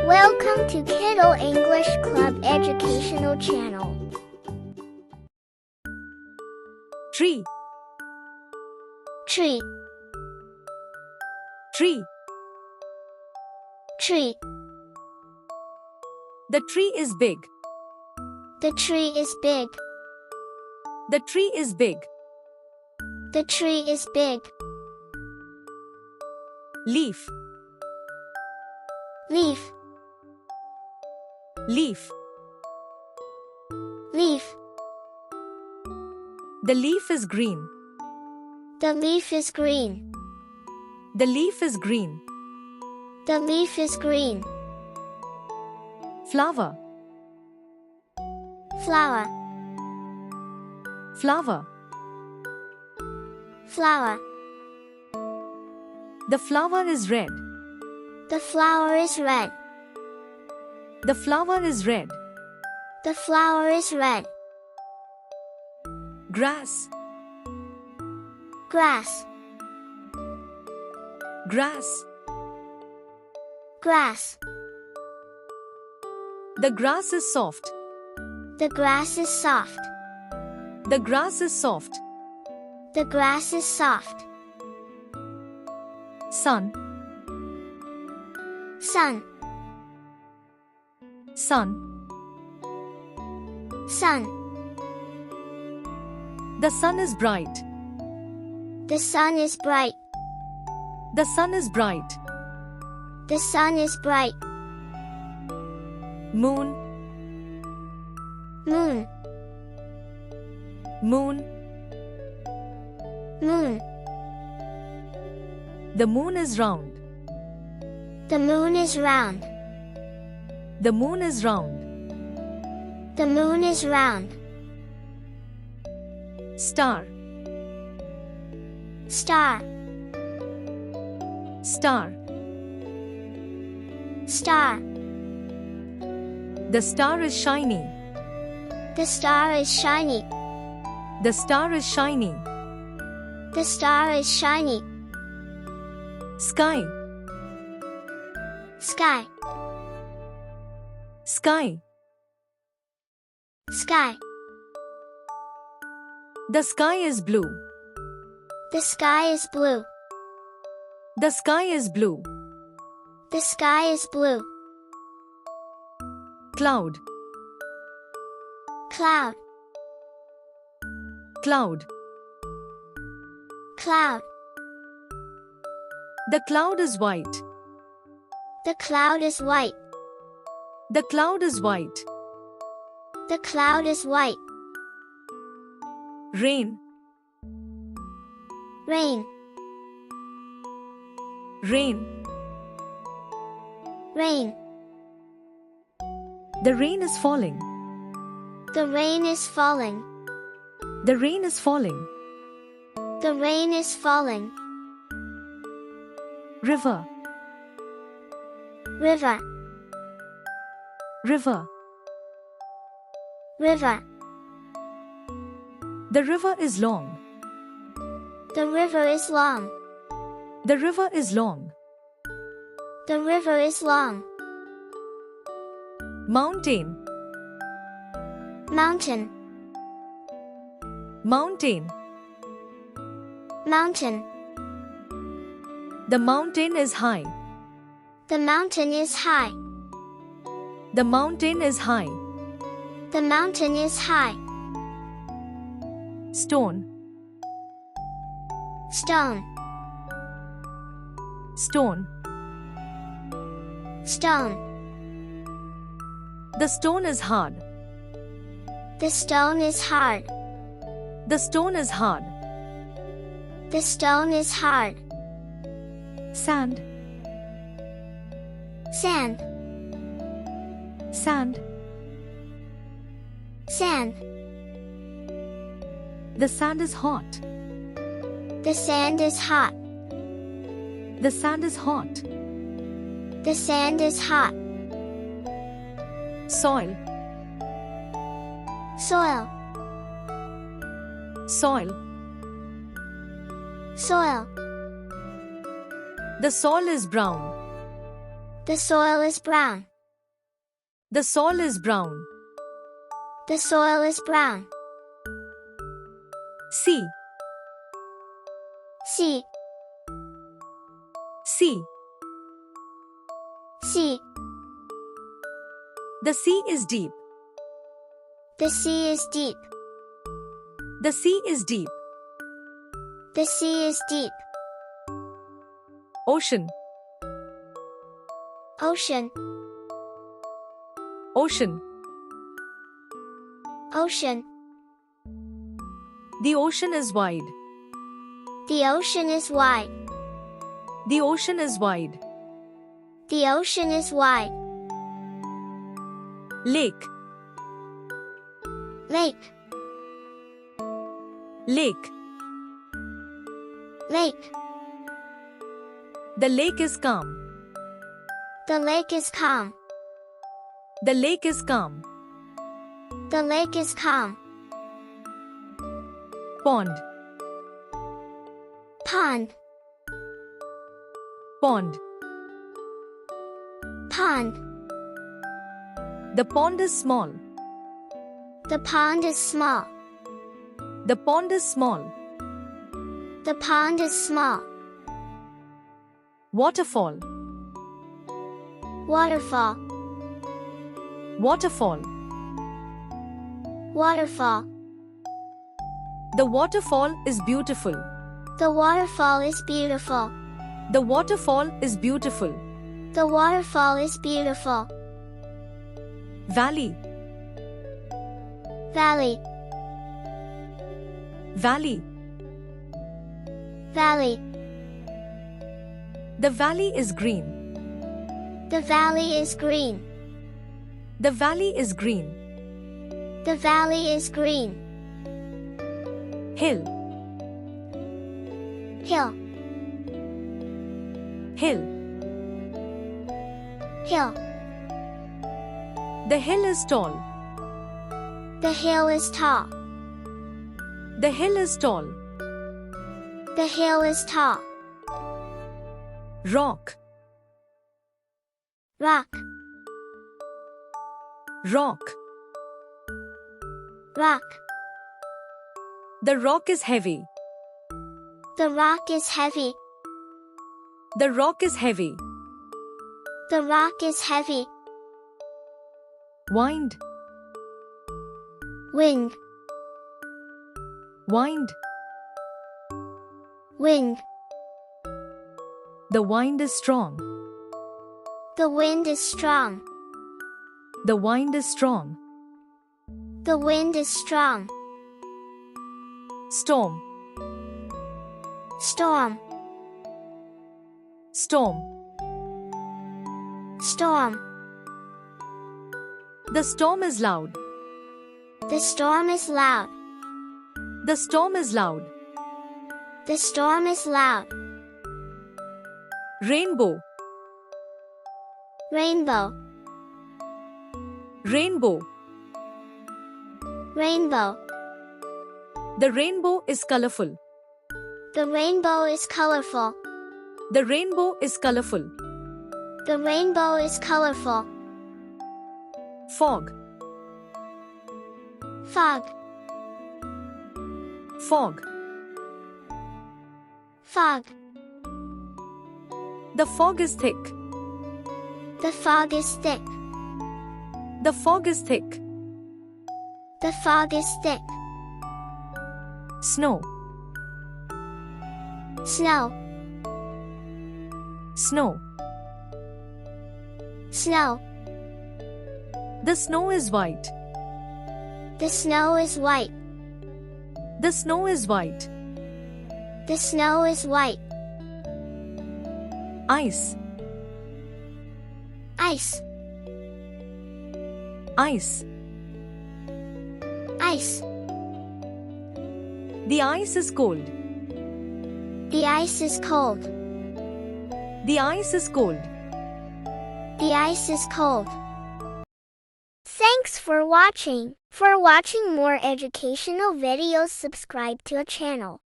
Welcome to Kiddo English Club Educational Channel. Tree, Tree, tree. tree. The tree is big. The tree is big. The tree is big. The tree is big. Leaf, Leaf, leaf. leaf. The leaf is green. The leaf is green. The leaf is green. The leaf is green. Flower, Flower, flower. flower. The flower is red. The flower is red. The flower is red. The flower is red. Grass, Grass, grass. grass. The grass is soft. The grass is soft. The grass is soft. The grass is soft. Sun, Sun, sun. sun. The sun is bright. The sun is bright. The sun is bright. The sun is bright. Moon, Moon, moon. moon. The moon is round. The moon is round. The moon is round. The moon is round. Star, Star, star. star. The star is shiny. The star is shiny. The star is shiny. The star is shiny. Sky, Sky, sky. sky. The sky is blue. The sky is blue. The sky is blue. The sky is blue. Cloud, Cloud, cloud. cloud. The cloud is white. The cloud is white. The cloud is white. The cloud is white. Rain, Rain, rain. rain. The rain is falling. The rain is falling. The rain is falling. The rain is falling. River, River, river. river. The river is long. The river is long. The river is long. The river is long. Mountain, Mountain, mountain. mountain. The mountain is high. The mountain is high. The mountain is high. The mountain is high. Stone, Stone, stone. stone. The stone is hard. The stone is hard. The stone is hard. The stone is hard. Sand, Sand, sand. sand. The sand is hot. The sand is hot. The sand is hot. The sand is hot. Soil, Soil, soil. soil. The soil is brown. The soil is brown. The soil is brown. The soil is brown. Sea. Sea. Sea. Sea. The sea is deep. The sea is deep. The sea is deep. The sea is deep. Ocean. Ocean. Ocean. Ocean. The ocean is wide. The ocean is wide. The ocean is wide. The ocean is wide. Lake. Lake. Lake. Lake. The lake is calm. The lake is calm. The lake is calm. The lake is calm. Pond. Pond. Pond. Pond. The pond is small. The pond is small. The pond is small. The pond is small. Waterfall. Waterfall. Waterfall. Waterfall. The waterfall is beautiful. The waterfall is beautiful. The waterfall is beautiful. The waterfall is beautiful. Valley. Valley. Valley. Valley. The valley is green. The valley is green. The valley is green. The valley is green. Hill. Hill. Hill. Hill. The hill is tall. The hill is tall. The hill is tall. The hill is tall. Rock. Rock. Rock. Rock. The rock is heavy. The rock is heavy. The rock is heavy. The rock is heavy. Wind. Wind. Wind. Wind. The wind is strong. The wind is strong. The wind is strong. The wind is strong. Storm. Storm. Storm. Storm. The storm is loud. The storm is loud. The storm is loud. The storm is loud. Rainbow. Rainbow. Rainbow. Rainbow. The rainbow is colorful. The rainbow is colorful. The rainbow is colorful. The rainbow is colorful. Fog. Fog. Fog. Fog. The fog is thick. The fog is thick. The fog is thick. The fog is thick. Snow. Snow. Snow. Snow. The snow is white. The snow is white. The snow is white. The snow is white. Ice. Ice. Ice. Ice. The ice is cold. The ice is cold. The ice is cold. The ice is cold. Thanks for watching. For watching more educational videos, subscribe to our channel.